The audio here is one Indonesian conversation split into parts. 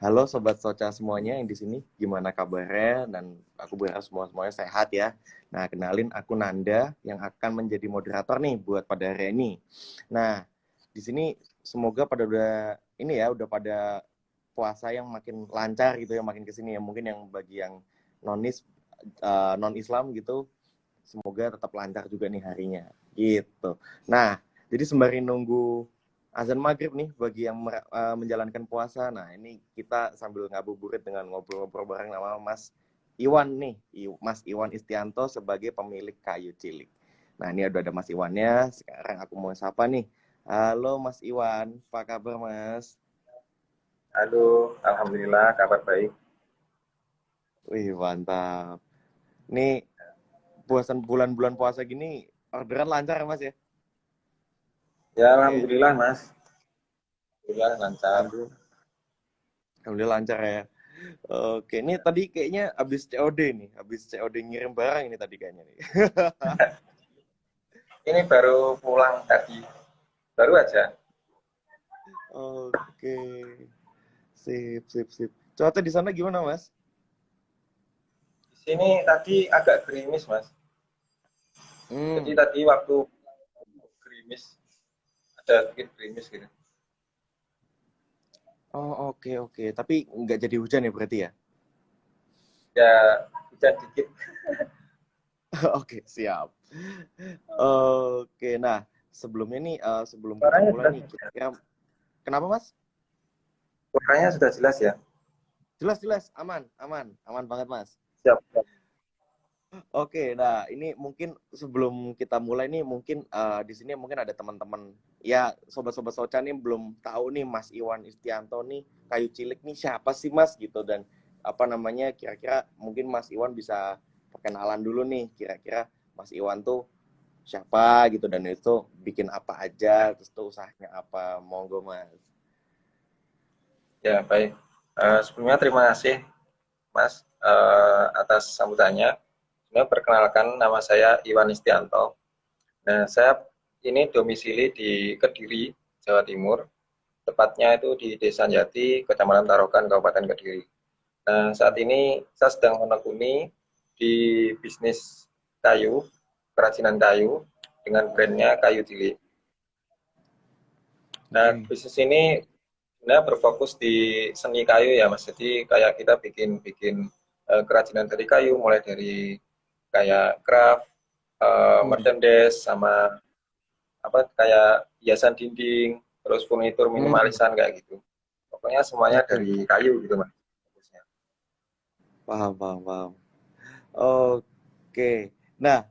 Halo Sobat Soca semuanya yang di sini, gimana kabarnya? Dan aku berharap semuanya sehat ya. Nah, kenalin aku Nanda yang akan menjadi moderator nih buat pada hari ini. Nah, di sini semoga pada udah pada puasa yang makin lancar gitu ya, makin kesini ya. Mungkin yang bagi yang nonis non Islam gitu, semoga tetap lancar juga nih harinya gitu. Nah, jadi sembari nunggu azan maghrib nih bagi yang menjalankan puasa, nah ini kita sambil ngabuburit dengan ngobrol-ngobrol bareng sama Mas Iwan nih, Mas Iwan Istianto sebagai pemilik Kayu Cilik. Nah, ini ada Mas Iwannya. Sekarang aku mau sapa nih. Halo Mas Iwan, apa kabar Mas? Halo, alhamdulillah kabar baik. Wih, mantap. Nih puasan bulan-bulan puasa gini orderan lancar ya Mas ya? Ya, Oke, alhamdulillah Mas. Alhamdulillah lancar. alhamdulillah. Alhamdulillah lancar ya. Oke, ini tadi kayaknya habis COD nih, habis COD ngirim barang ini tadi kayaknya nih. Ini baru pulang tadi, baru aja. Oke, sip, sip, sip. Cuaca di sana gimana, Mas? Di sini tadi agak gerimis Mas. Jadi Hmm. tadi waktu gerimis, ada sedikit gerimis gitu. Oh, oke, oke. Tapi nggak jadi hujan ya berarti ya? Ya, hujan dikit. Oke, siap. Oke, nah sebelumnya nih, sebelum kita Suaranya mulai jelas, nih, Mas, ya? kira-kira kenapa, Mas? Suaranya sudah jelas ya? Jelas, jelas, aman, aman, aman banget, Mas. Siap, siap. Oke, nah ini mungkin sebelum kita mulai nih, mungkin di sini mungkin ada teman-teman ya sobat-sobat Soca nih belum tahu nih Mas Iwan Istianto nih Kayu Cilik nih siapa sih Mas gitu dan apa namanya kira-kira mungkin Mas Iwan bisa perkenalan dulu nih kira-kira Mas Iwan tuh siapa gitu dan itu bikin apa aja terus tuh usahanya apa monggo Mas. Ya, baik. Sebelumnya terima kasih Mas atas sambutannya. Sebenarnya perkenalkan nama saya Iwan Istianto. Nah, saya ini domisili di Kediri, Jawa Timur. Tepatnya itu di Desa Jati, Kecamatan Tarogan, Kabupaten Kediri. Nah, saat ini saya sedang menekuni di bisnis kayu, kerajinan kayu, dengan brandnya Kayu Cilik. Nah, Oke. bisnis ini sebenarnya berfokus di seni kayu ya, Mas. Jadi kayak kita bikin kerajinan dari kayu, mulai dari kayak craft, Hmm. merchandise, sama apa kayak hiasan dinding, terus furnitur Hmm. minimalisan kayak gitu. Pokoknya semuanya Oke. dari kayu gitu Mas. Paham, paham, paham. Oke. Nah,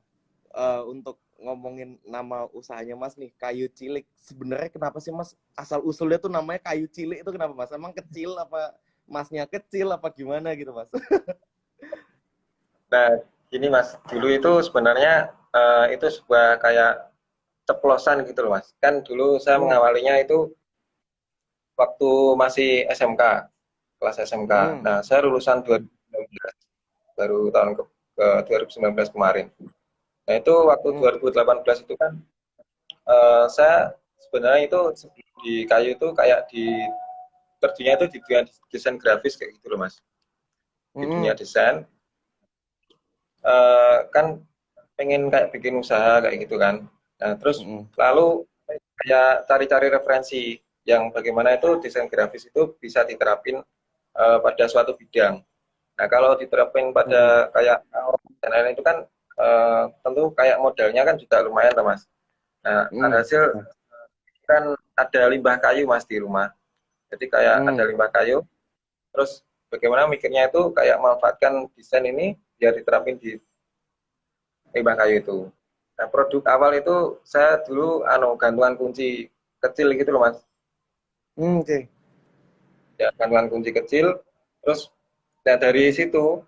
untuk ngomongin nama usahanya Mas nih, Kayu Cilik. Sebenarnya kenapa sih Mas asal usulnya tuh namanya Kayu Cilik itu kenapa Mas? Emang kecil apa Masnya kecil apa gimana gitu Mas? Nah, gini Mas, dulu itu sebenarnya itu sebuah kayak ceplosan gitu loh Mas. Kan dulu saya Hmm, mengawalinya itu waktu masih SMK, kelas SMK. hmm, Nah, saya lulusan 2019, baru tahun ke 2019 kemarin. Nah, itu waktu hmm, 2018 itu kan saya sebenarnya itu sebelum di kayu itu kayak di terjunnya itu di dunia desain grafis kayak gitu loh Mas. Di dunia hmm, desain kan pengen kayak bikin usaha kayak gitu kan. Nah, terus hmm, lalu kayak cari-cari referensi yang bagaimana itu desain grafis itu bisa diterapin pada suatu bidang. Nah, kalau diterapin hmm, pada kayak dan lain-lain itu kan tentu kayak modalnya kan juga lumayan, Mas. Nah, hmm, alhasil kan ada limbah kayu Mas di rumah. Jadi kayak ada hmm. limbah kayu, terus bagaimana mikirnya itu kayak memanfaatkan desain ini biar diterapin di limbah kayu itu. Nah, produk awal itu saya dulu gantungan kunci kecil gitu loh Mas. Oke. Ya, gantungan kunci kecil. Terus nah dari situ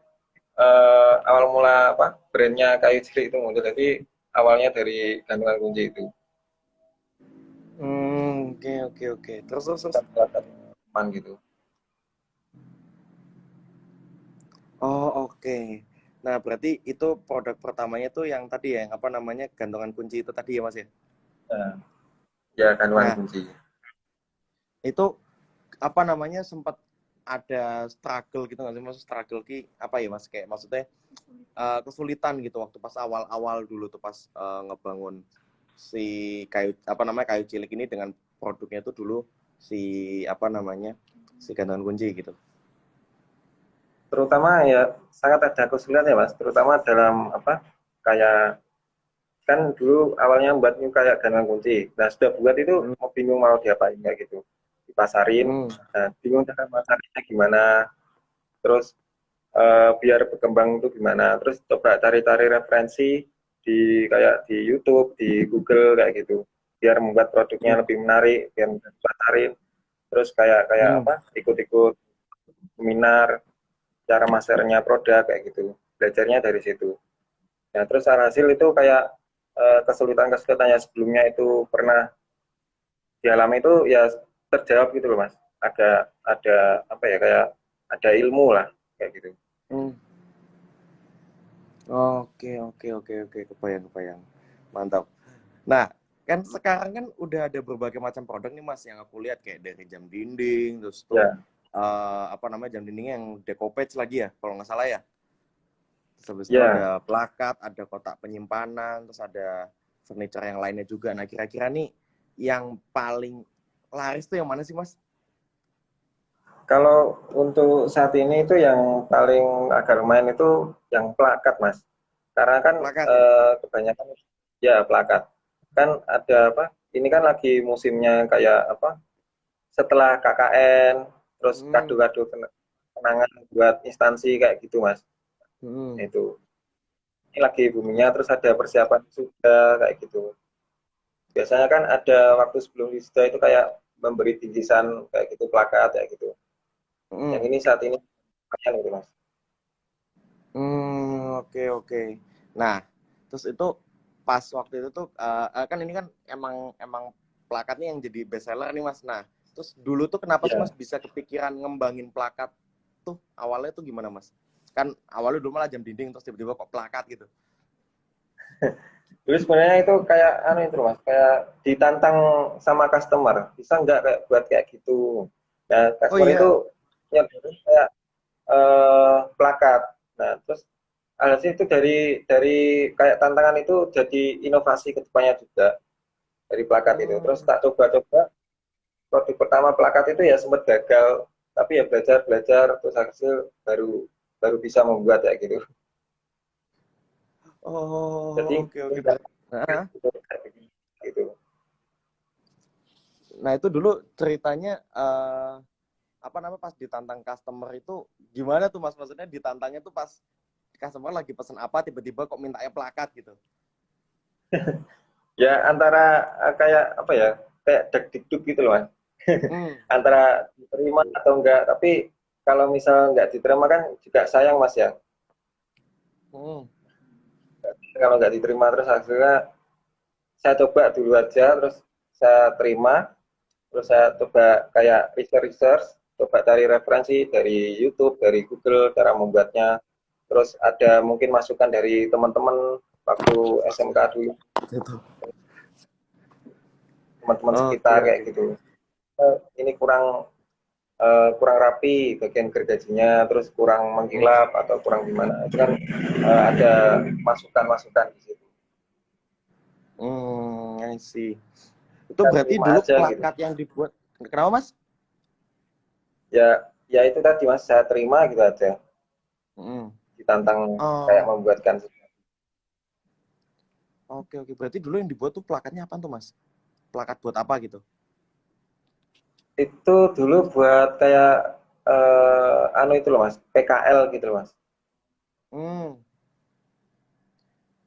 awal mula apa brandnya kayu cilik itu muncul. Jadi awalnya dari gantungan kunci itu. Oke, oke, oke. Terus, terus, terus. Salah satu teman gitu. Oh, oke. Nah, berarti itu produk pertamanya tuh yang tadi ya, yang apa namanya gantungan kunci itu tadi ya Mas ya? Nah, ya gantungan Nah, kunci. itu apa namanya sempat ada struggle gitu nggak sih? Maksud struggle ki apa ya mas? Kayak maksudnya kesulitan gitu waktu pas awal-awal dulu tuh pas ngebangun si kayu cilik ini dengan produknya itu dulu si si gantungan kunci gitu. Terutama ya sangat ada kesulitan ya mas, terutama dalam apa kayak kan dulu awalnya buat new kayak gantungan kunci. Nah sudah buat itu Hmm. mau bingung mau diapain kayak gitu, dipasarin. Hmm. Nah bingung cara pasarnya gimana, terus biar berkembang itu gimana, terus coba cari-cari referensi di kayak di YouTube, di Google kayak gitu, biar membuat Hmm. produknya lebih menarik, biar mudah dipasarin. Terus kayak kayak Hmm. apa ikut-ikut seminar cara masternya produk kayak gitu, belajarnya dari situ. Nah terus hasil itu kayak kesulitan-kesulitan yang sebelumnya itu pernah dialami itu ya terjawab gitu loh mas. Ada apa ya kayak ada ilmu lah kayak gitu. Hmm. Oke, kebayang. Mantap. Nah, kan sekarang kan udah ada berbagai macam produk nih Mas yang aku lihat kayak dari jam dinding, terus tuh Ya, jam dinding yang decoupage lagi ya, kalau nggak salah ya. Terus habis itu ya. ada plakat, ada kotak penyimpanan, terus ada furniture yang lainnya juga. Nah, kira-kira nih yang paling laris tuh yang mana sih Mas? Kalau untuk saat ini itu yang paling agak lumayan itu yang plakat, Mas. Karena kan Plakat ya? kebanyakan ya plakat. Kan ada apa? Ini kan lagi musimnya kayak apa? Setelah KKN, terus Hmm. kado-kado kenangan buat instansi kayak gitu, Mas. Hmm. Itu. Ini lagi boomingnya, terus ada persiapan sudah kayak gitu. Biasanya kan ada waktu sebelum wisuda itu kayak memberi bingkisan kayak gitu, plakat kayak gitu. Yang Hmm. ini saat ini lumayan gitu, Mas. Oke. Nah, terus itu pas waktu itu tuh kan ini kan emang emang plakatnya yang jadi best seller nih Mas. Nah, terus dulu tuh kenapa sih Mas Ya. bisa kepikiran ngembangin plakat tuh? Awalnya tuh gimana Mas? Kan awalnya dulu malah jam dinding terus tiba-tiba kok plakat gitu. Dulu sebenarnya itu kayak anu itu mas, kayak ditantang sama customer, bisa nggak kayak buat kayak gitu. Nah, Oh customer itu iya. nyari kayak plakat. Nah, terus hasil itu dari kayak tantangan itu jadi inovasi ke depannya juga dari plakat itu. Terus Hmm. tak coba-coba produk pertama plakat itu ya sempat gagal, tapi ya belajar terus hasil baru baru bisa membuat kayak gitu. Jadi Oh, oke. Nah, gitu. nah itu dulu ceritanya pas ditantang customer itu gimana tuh Mas? Maksudnya ditantangnya tuh pas customer lagi pesen apa tiba-tiba kok mintanya plakat gitu. Ya antara kayak apa ya, kayak deg-deg gitu loh mas. Hmm. Antara diterima atau enggak, tapi kalau misal enggak diterima kan juga sayang mas ya. Hmm. Kalau enggak diterima terus hasilnya saya coba dulu aja, terus saya terima, terus saya coba kayak research, coba cari referensi dari YouTube, dari Google cara membuatnya, terus ada mungkin masukan dari teman-teman waktu SMK dulu, Gitu. teman-teman Oke, sekitar kayak oke. gitu. Ini kurang rapi bagian gergajinya, terus kurang Hmm. mengkilap atau kurang gimana. Itu kan ada masukan-masukan di situ. I see. Itu Kita berarti terima dulu aja gitu. plakat yang dibuat. Kenapa, Mas? Ya, ya itu tadi mas, saya terima gitu aja. Hmm. Ditantang kayak Oh, membuatkan. oke. Berarti dulu yang dibuat tuh plakatnya apa tuh, Mas? Plakat buat apa gitu? Itu dulu buat kayak anu itu loh mas, PKL gitu loh mas. Hmm.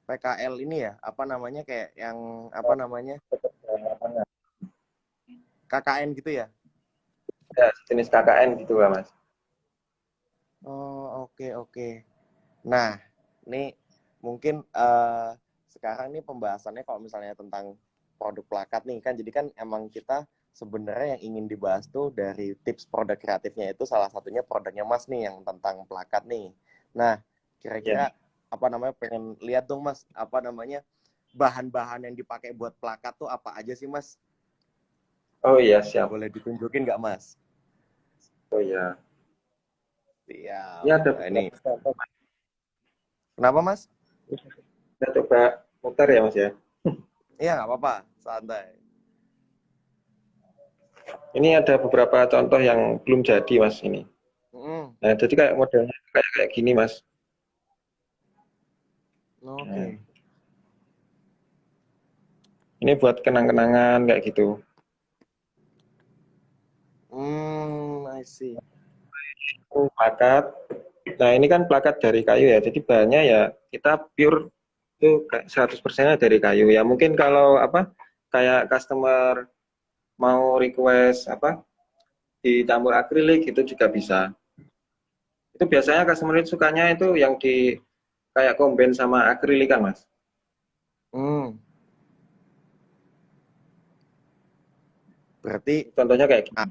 PKL ini ya, apa namanya kayak yang apa namanya? KKN gitu ya? Ya, jenis KKN gitu lah mas. Oh, oke. Nah, ini mungkin sekarang nih pembahasannya kalau misalnya tentang produk plakat nih kan, jadi kan emang kita sebenarnya yang ingin dibahas tuh dari tips produk kreatifnya itu salah satunya produknya Mas nih yang tentang plakat nih. Nah, Ya. kira-kira apa namanya pengen lihat dong Mas, apa namanya bahan-bahan yang dipakai buat plakat tuh apa aja sih Mas? Oh iya siap. Boleh ditunjukin nggak Mas? Oh iya. Siap. Ini ada Nah, ini. beberapa contoh, Mas. Kenapa, Mas? Kita coba muter ya, Mas ya. Iya, nggak apa-apa. Santai. Ini ada beberapa contoh yang belum jadi, Mas, ini. Mm, Nah, jadi kayak modelnya kayak gini, Mas. Nah, Oke. ini buat kenang-kenangan kayak gitu. I see. Plakat. Nah, ini kan plakat dari kayu ya. Jadi bahannya ya kita pure itu 100% dari kayu. Ya mungkin kalau apa kayak customer mau request apa dicampur akrilik itu juga bisa. Itu biasanya customer itu sukanya itu yang di kayak combine sama akrilik kan, Mas. Hmm, Berarti, Contohnya kayak ah, gini.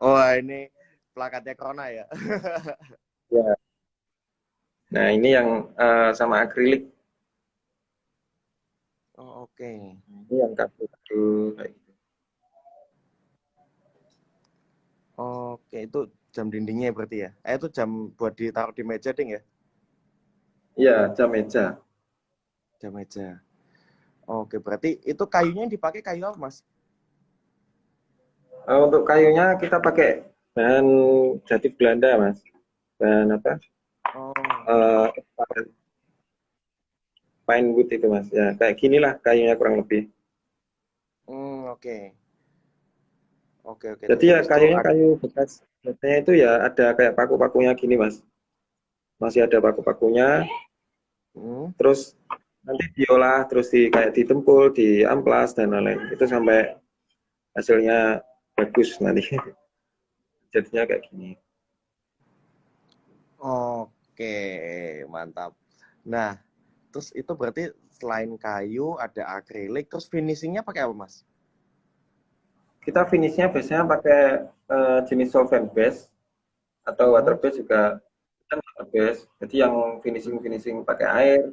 oh ini plakatnya Corona ya? Ya. Nah, ini yang sama akrilik. Oh, oke. Ini yang kado-kado kayak gitu. Oke, itu jam dindingnya berarti ya? Itu jam buat ditaruh di meja ding ya? Iya, jam meja. Jam meja. Oke, berarti itu kayunya yang dipakai kayu apa, Mas? Untuk kayunya kita pakai bahan jati Belanda, Mas. Bahan apa? Oh, Eh, pine wood itu, Mas. Ya, kayak ginilah kayunya kurang lebih. oke. Oke, oke. Terus Jadi ya habis itu kayunya kayu bekas. Biasanya itu ya ada kayak paku-pakunya gini, Mas. Masih ada paku-pakunya. hmm, Terus nanti diolah, terus kayak ditempul, diamplas dan lain-lain. Itu sampai hasilnya bagus nanti. Jadinya kayak gini. oke, mantap. Nah, terus itu berarti selain kayu ada akrilik, terus finishingnya pakai apa, Mas? Kita finishnya biasanya pakai jenis solvent base atau water Hmm, base juga kan water base. Jadi yang finishing pakai air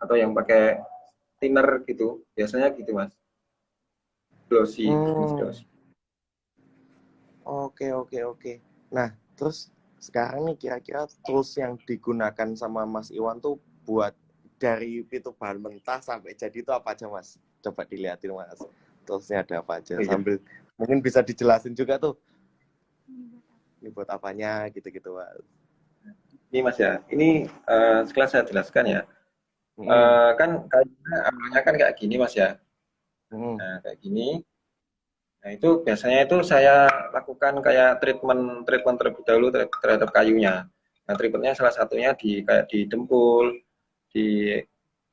atau yang pakai thinner gitu. Biasanya gitu, Mas. Glossy, finish hmm, glossy. oke, oke, oke. Nah, terus sekarang nih kira-kira tools yang digunakan sama Mas Iwan tuh buat dari itu bahan mentah sampai jadi itu apa aja, Mas? Coba dilihatin, Mas. Toolsnya ada apa aja? Oh iya. Sambil mungkin bisa dijelasin juga tuh. Ini buat apanya gitu-gitu, Mas. Ini Mas ya, ini setelah saya jelaskan ya. Hmm, Kan kayunya awalnya kan kayak gini Mas ya. hmm, Nah, kayak gini. Nah, itu biasanya itu saya lakukan kayak treatment treatment terlebih dahulu terhadap kayunya. Nah, treatmentnya salah satunya di kayak didempul, di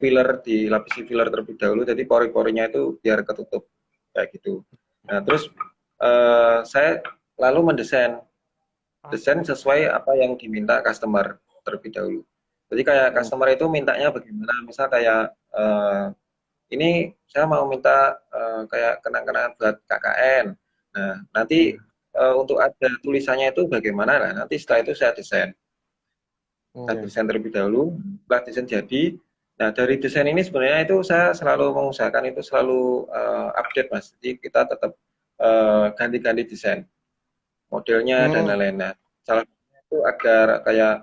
filler, dilapisi filler terlebih dahulu, jadi pori-porinya itu biar ketutup kayak gitu. Nah, terus saya lalu mendesain desain sesuai apa yang diminta customer terlebih dahulu. Jadi kayak hmm, customer itu mintanya bagaimana, misal kayak ini saya mau minta kayak kenang-kenangan buat KKN. Nah, nanti hmm, untuk ada tulisannya itu bagaimana? Nah, nanti setelah itu saya desain. Saya oke. desain terlebih dahulu, setelah desain jadi. Nah, dari desain ini sebenarnya itu saya selalu mengusahakan itu selalu update, Mas. Jadi kita tetap ganti-ganti desain, modelnya dan Hmm, lain-lain. Nah, salah satunya itu agar kayak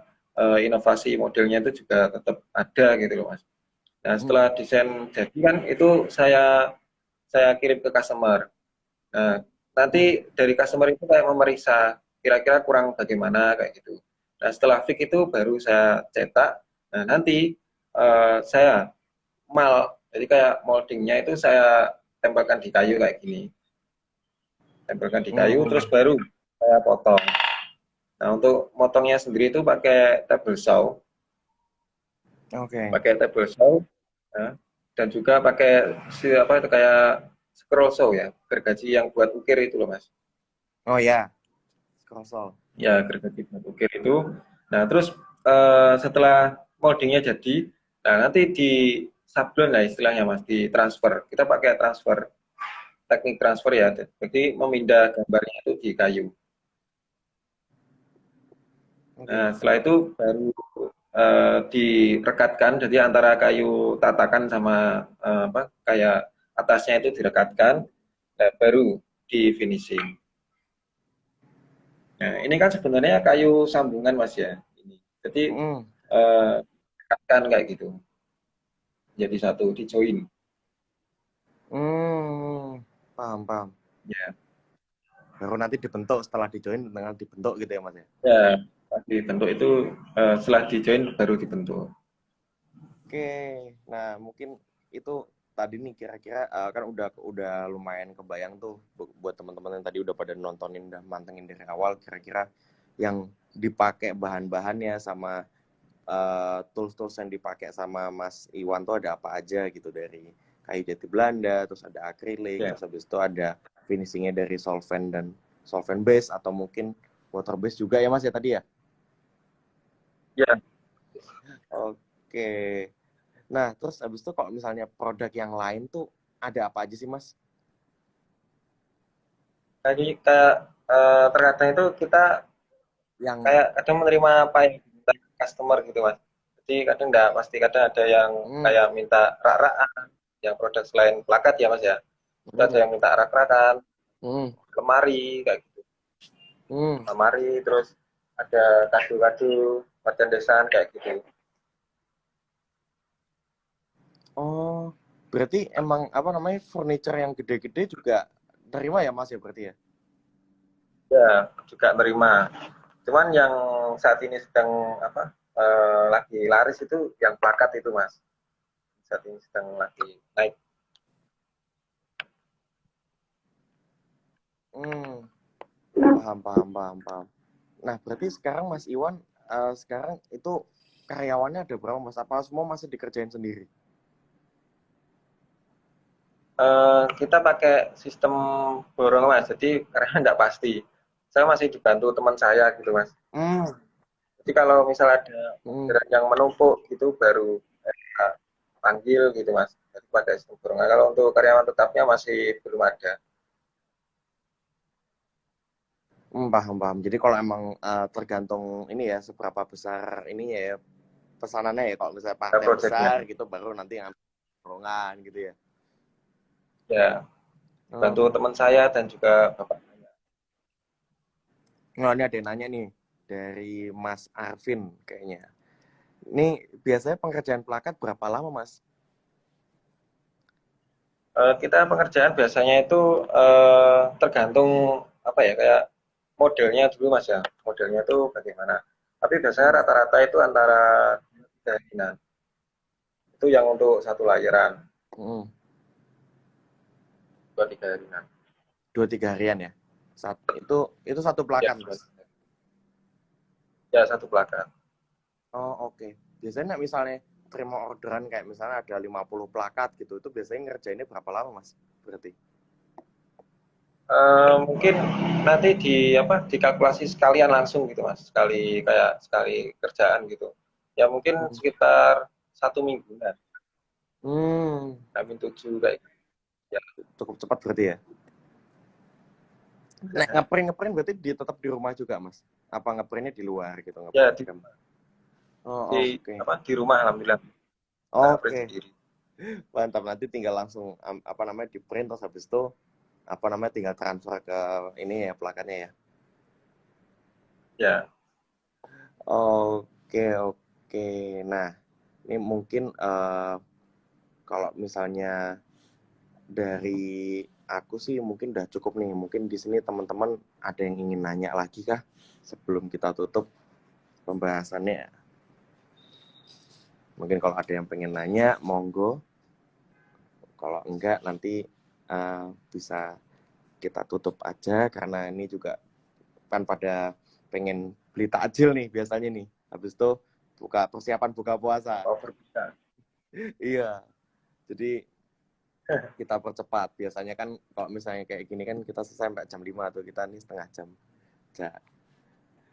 inovasi modelnya itu juga tetap ada gitu loh, Mas. Nah, hmm, setelah desain jadi kan itu saya kirim ke customer. Nah, hmm, nanti dari customer itu kayak memeriksa kira-kira kurang bagaimana kayak gitu. Nah, setelah fix itu baru saya cetak. Nah, nanti saya mal. Jadi kayak moldingnya itu saya tempelkan di kayu kayak gini. Tempelkan di kayu terus hmm, baru saya potong. Nah, untuk motongnya sendiri itu pakai table saw, oke. pakai table saw, ya, dan juga pakai apa itu kayak scroll saw ya, gergaji yang buat ukir itu loh Mas. Oh ya, scroll. Ya, gergaji buat ukir itu. Nah, terus setelah moldingnya jadi, nah nanti di sablon lah istilahnya Mas, di transfer. Kita pakai transfer, teknik transfer ya. Jadi memindah gambarnya itu di kayu. Nah, Oke. setelah itu baru direkatkan, jadi antara kayu tatakan sama apa kayak atasnya itu direkatkan, nah, baru di finishing. Nah, ini kan sebenarnya kayu sambungan Mas ya. Ini. Jadi Hmm. eh, kan kayak gitu. Jadi satu di join. Hmm. Paham, paham. Ya. Baru nanti dibentuk setelah di-join dengan dibentuk gitu ya, Mas ya. Ya, pas dibentuk itu setelah di join baru dibentuk. Oke. Nah, mungkin itu tadi nih kira-kira kan udah lumayan kebayang tuh buat teman-teman yang tadi udah pada nontonin dan mantengin dari awal kira-kira yang dipakai bahan-bahannya sama tools-tools yang dipakai sama Mas Iwan tuh ada apa aja gitu dari kayu jati Belanda, terus ada akrilik, Ya, terus habis itu ada finishingnya dari solvent dan solvent base atau mungkin water base juga ya Mas ya tadi ya. ya. Oke. Nah terus habis itu kalau misalnya produk yang lain tuh ada apa aja sih Mas? Jadi kayak terkadang itu kita Yang kayak kadang menerima apa yang diminta customer gitu mas. Jadi kadang enggak pasti, kadang ada yang hmm, kayak minta rak-rakan, yang produk selain plakat ya mas ya. Itu ada hmm, yang minta rak-rakan, hmm, lemari kayak gitu, hmm. lemari terus ada kado-kado, merchandisan kayak gitu. Oh, berarti emang apa namanya furniture yang gede-gede juga terima ya Mas ya berarti ya? Ya juga menerima. Cuman yang saat ini sedang apa lagi laris itu yang plakat itu mas. Saat ini sedang lagi naik. Hmm. Paham, paham, paham, paham. Nah, berarti sekarang Mas Iwan, sekarang itu karyawannya ada berapa Mas? Apa semua masih dikerjain sendiri? Kita pakai sistem borong mas, jadi karena nggak pasti. Saya masih dibantu teman saya gitu mas. Hmm, Jadi kalau misal ada hmm, orderan yang menumpuk gitu baru eh, panggil gitu mas. Jadi pakai sistem borong. Nah, kalau untuk karyawan tetapnya masih belum ada. paham, paham. Jadi kalau emang tergantung ini ya, seberapa besar ininya ya, pesanannya ya. Kalau misalnya Ada partai proyeknya. besar gitu, baru nanti yang golongan gitu ya. Ya, bantu Oh, teman saya dan juga bapak. nah, ini ada yang nanya nih dari Mas Arvin kayaknya. Ini biasanya pengerjaan plakat berapa lama Mas? Kita pengerjaan biasanya itu tergantung apa ya kayak modelnya dulu mas ya. Modelnya itu bagaimana. Tapi biasanya Hmm, rata-rata itu antara 3 harian. Itu yang untuk satu layaran, hmm. 2-3 harian. 2-3 harian ya. Itu satu Ya, plakat Mas. ya satu plakat. Oh, oke. Biasanya misalnya terima orderan kayak misalnya ada 50 plakat gitu, itu biasanya ngerjainnya berapa lama, Mas? Berarti. Mungkin nanti di apa dikalkulasi sekalian langsung gitu mas, sekali kayak sekali kerjaan gitu. Ya mungkin Hmm. sekitar 1 mingguan, Hmm, Hamin 7 kayak gitu. Ya. cukup cepat berarti ya. Nah, ngeprint berarti tetap di rumah juga, Mas? Apa ngeprintnya di luar gitu, Ya ngeprint di, gambar? Oh, di oke. apa di rumah alhamdulillah kita print Oke. sendiri. Mantap, nanti tinggal langsung apa namanya di print terus habis itu apa namanya tinggal transfer ke ini ya plakatnya ya. Ya, Oke, oke. Nah, ini mungkin kalau misalnya dari aku sih mungkin udah cukup nih. Mungkin di sini teman-teman ada yang ingin nanya lagi kah sebelum kita tutup pembahasannya? Mungkin kalau ada yang pengen nanya, monggo. Kalau enggak nanti bisa kita tutup aja karena ini juga kan pada pengen beli takjil nih biasanya nih. Habis itu persiapan buka puasa. over bisa. Iya. Jadi kita percepat. Biasanya kan kalau misalnya kayak gini kan kita selesai sampai jam 5 tuh kita nih setengah jam. Ja,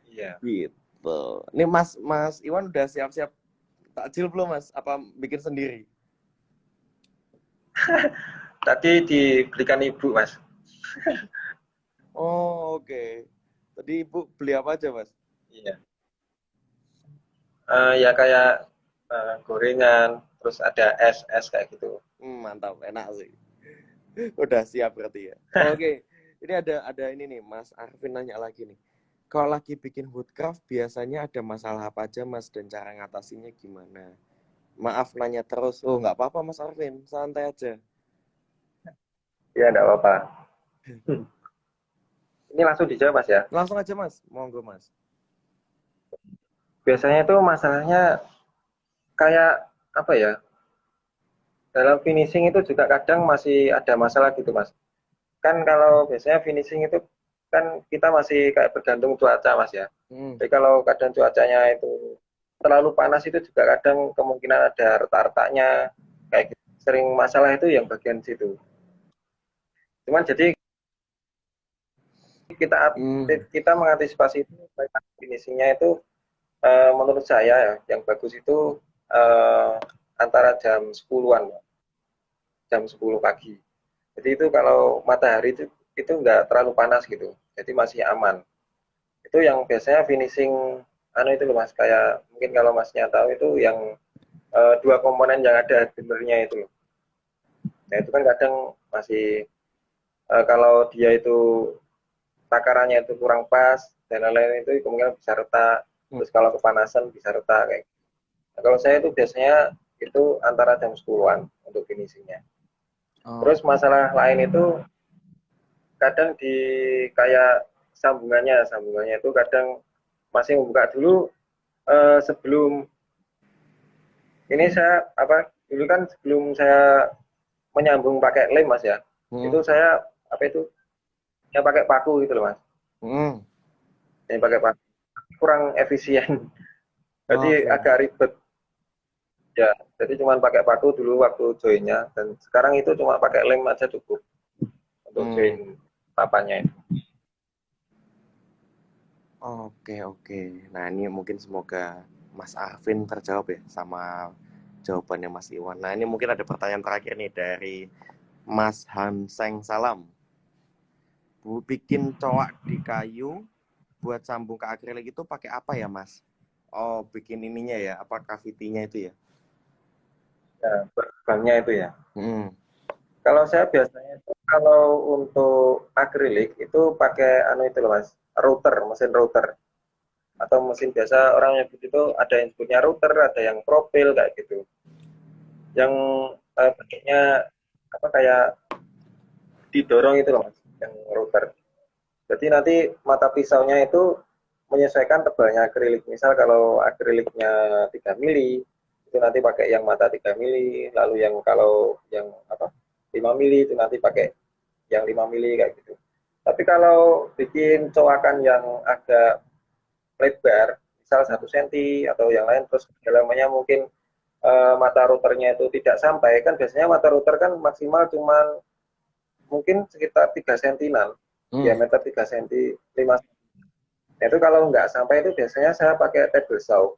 Iya. gitu. Ini Mas Mas Iwan udah siap-siap takjil belum Mas? Apa bikin sendiri? Tadi dibelikan ibu mas. Oh, oke. Tadi Ibu beli apa aja Mas? Iya. Ya kayak gorengan, terus ada es kayak gitu. Mantap, enak sih. Udah siap berarti ya. Oke. Ini ada ini nih Mas Arvin nanya lagi nih. Kalau lagi bikin woodcraft biasanya ada masalah apa aja Mas dan cara ngatasinnya gimana? Maaf nanya terus. Oh nggak apa-apa Mas Arvin, santai aja. Ya, enggak apa-apa. Ini langsung dijawab, Mas ya. Langsung aja Mas, monggo Mas. Biasanya itu masalahnya kayak apa ya? Dalam finishing itu juga kadang masih ada masalah gitu, Mas. Kan kalau biasanya finishing itu kan kita masih kayak bergantung cuaca, Mas ya. Hmm. Jadi kalau kadang cuacanya itu terlalu panas itu juga kadang kemungkinan ada retak-retaknya kayak gitu. Sering masalah itu yang bagian situ. Cuman jadi kita Hmm. kita mengantisipasi itu finishingnya itu menurut saya ya, yang bagus itu antara jam 10-an, jam 10 pagi. Jadi itu kalau matahari itu nggak terlalu panas gitu, jadi masih aman. Itu yang biasanya finishing anu itu loh Mas, kayak mungkin kalau Masnya tahu itu yang dua komponen yang ada dimmernya itu loh. Nah itu kan kadang masih kalau dia itu takarannya itu kurang pas dan lain-lain itu kemungkinan bisa retak. Terus kalau kepanasan bisa retak kayak gitu. Nah, kalau saya itu biasanya itu antara jam 10-an untuk finishingnya. Oh. Terus masalah lain itu kadang di kayak sambungannya itu kadang masih membuka dulu sebelum ini saya apa dulu kan sebelum saya menyambung pakai lem Mas ya. Hmm. Itu saya apa itu ya pakai paku gitu loh Mas. Hmm. Ini pakai paku kurang efisien. Jadi Oke. agak ribet. Ya, jadi cuma pakai paku dulu waktu joinnya dan sekarang itu cuma pakai lem aja cukup untuk Hmm. join papannya itu. Oke, oke. Nah, ini mungkin semoga Mas Arvin terjawab ya sama jawabannya Mas Iwan. Nah, ini mungkin ada pertanyaan terakhir nih dari Mas Hanseng Salam. Bikin coak di kayu buat sambung ke akrilik itu pakai apa ya, Mas? Oh, bikin ininya ya, apa cavity-nya itu ya? Ya, banknya itu ya. Hmm. Kalau saya biasanya itu kalau untuk akrilik itu pakai anu itu loh Mas, router, mesin router. Atau mesin biasa orang nyebut itu ada yang sebutnya router, ada yang profil kayak gitu. Yang bentuknya apa kayak didorong itu loh Mas, yang router. Jadi nanti mata pisaunya itu menyesuaikan tebalnya akrilik. Misal kalau akriliknya 3 mili, itu nanti pakai yang mata 3 mili, lalu yang kalau yang apa 5 mili itu nanti pakai yang 5 mili kayak gitu. Tapi kalau bikin coakan yang agak lebar, misal 1 cm atau yang lain, terus kedalamannya mungkin mata routernya itu tidak sampai, kan biasanya mata router kan maksimal cuma mungkin sekitar 3 sentinan, Hmm. diameter 3 cm, 5 cm. Nah, itu kalau nggak sampai itu biasanya saya pakai table saw.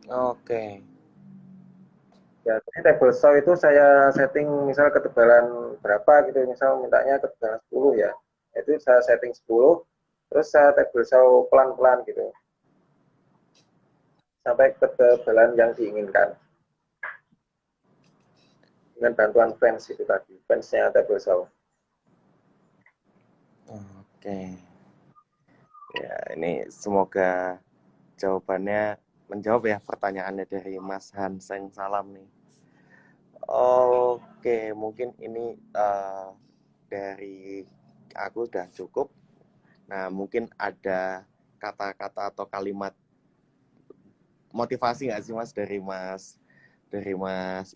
Oke. Ya, jadi table saw itu saya setting misal ketebalan berapa gitu, misal mintanya ketebalan 10 ya. Itu saya setting 10, terus saya table saw pelan-pelan gitu, sampai ketebalan yang diinginkan. Dengan bantuan fans itu tadi, fansnya table saw. Oke. Ya, ini semoga jawabannya menjawab ya pertanyaannya dari Mas Hanseng Salam nih. Oke, mungkin ini dari aku udah cukup. Nah, mungkin ada kata-kata atau kalimat motivasi nggak sih Mas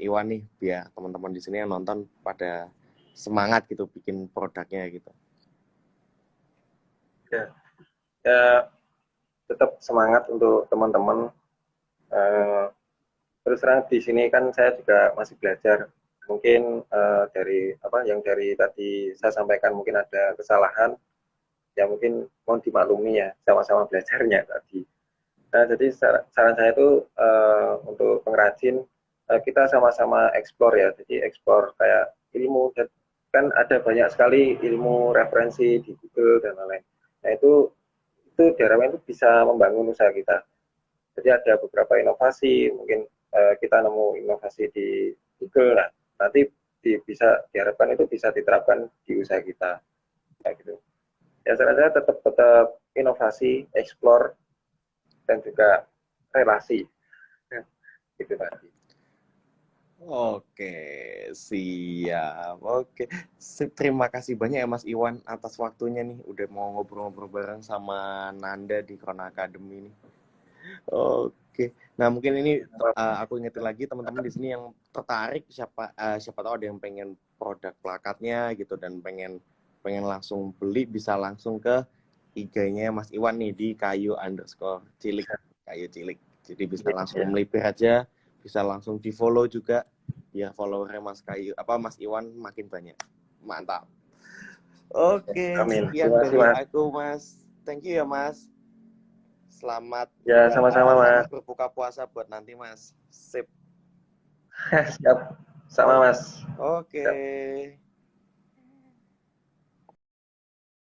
Iwan nih biar teman-teman di sini yang nonton pada semangat gitu bikin produknya gitu. Ya, ya tetap semangat untuk teman-teman. Uh, Terus terang di sini kan saya juga masih belajar. Mungkin dari apa yang dari tadi saya sampaikan mungkin ada kesalahan, ya mungkin mohon dimaklumi ya, sama-sama belajarnya tadi. Nah, jadi saran saya itu untuk pengrajin kita sama-sama eksplor ya. Jadi eksplor kayak ilmu, kan ada banyak sekali ilmu referensi di Google dan lain-lain. Nah, itu diharapkan itu bisa membangun usaha kita. Jadi ada beberapa inovasi, mungkin kita nemu inovasi di Google, nah nanti bisa diharapkan itu bisa diterapkan di usaha kita, kayak gitu. Ya saran saya tetap inovasi, explore, dan juga relasi. Itu tadi. Oke, siap. Oke, sip. Terima kasih banyak ya Mas Iwan atas waktunya nih. Udah mau ngobrol-ngobrol bareng sama Nanda di Krona Academy nih. Oke, nah mungkin ini aku ingetin lagi teman-teman di sini yang tertarik, siapa tahu ada yang pengen produk plakatnya gitu dan pengen pengen langsung beli, bisa langsung ke IG-nya Mas Iwan nih di kayu_cilik, kayu cilik. Jadi bisa langsung melipir aja, bisa langsung di follow juga, ya followernya Mas Iwan makin banyak. Mantap. Oke, Amin. sekian Terima kasih, dari Mas. aku Mas. Thank you ya Mas. Selamat Ya, sama-sama, selamat Mas. berbuka puasa buat nanti Mas. Sip. Siap. Sama, Oke. Mas. Oke. Siap.